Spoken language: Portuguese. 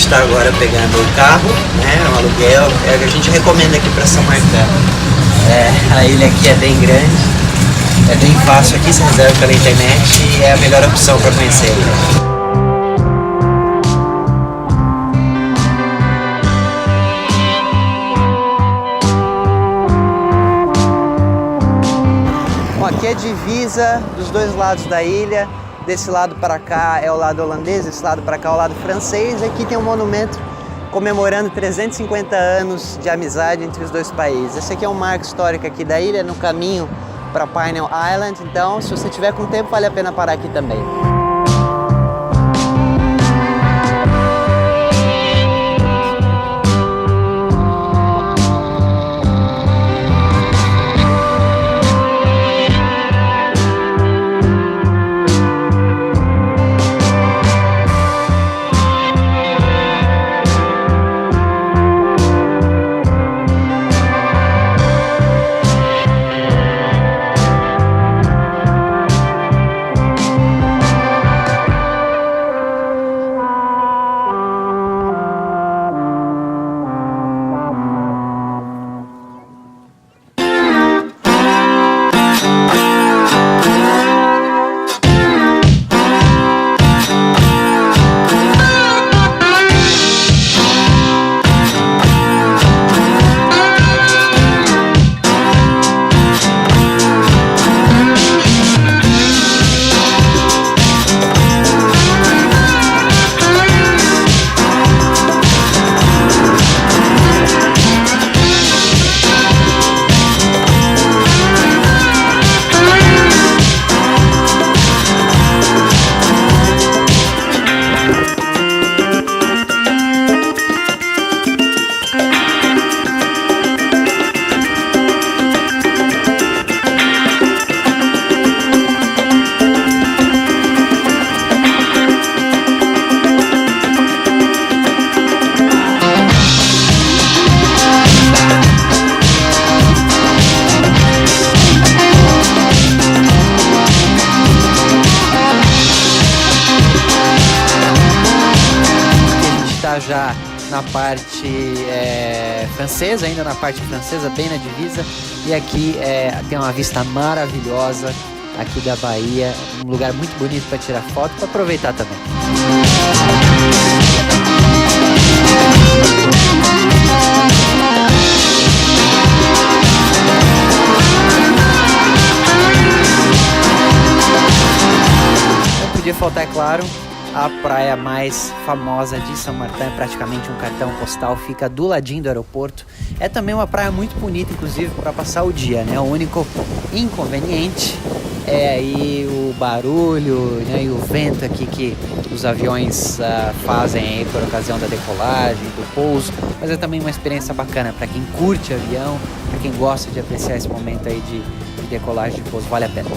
está agora pegando o carro, né, um aluguel, é o que a gente recomenda aqui para São Martão. A ilha aqui é bem grande, é bem fácil aqui, se reserva pela internet e é a melhor opção para conhecer a ilha. Aqui é divisa dos dois lados da ilha. Desse lado para cá é o lado holandês, desse lado para cá é o lado francês. Aqui tem um monumento comemorando 350 anos de amizade entre os dois países. Esse aqui é um marco histórico aqui da ilha, no caminho para Pineal Island. Então, se você tiver com tempo, vale a pena parar aqui também. Já na parte francesa, ainda na parte francesa, bem na divisa, e aqui tem uma vista maravilhosa aqui da Bahia, um lugar muito bonito para tirar foto, para aproveitar também. Não podia faltar, é claro, a praia mais famosa de São Martão, é praticamente um cartão postal, fica do ladinho do aeroporto. É também uma praia muito bonita, inclusive, para passar o dia, né? O único inconveniente é aí o barulho, né, e o vento aqui que os aviões fazem aí por ocasião da decolagem, do pouso, mas é também uma experiência bacana para quem curte avião, para quem gosta de apreciar esse momento aí de decolagem, de pouso, vale a pena.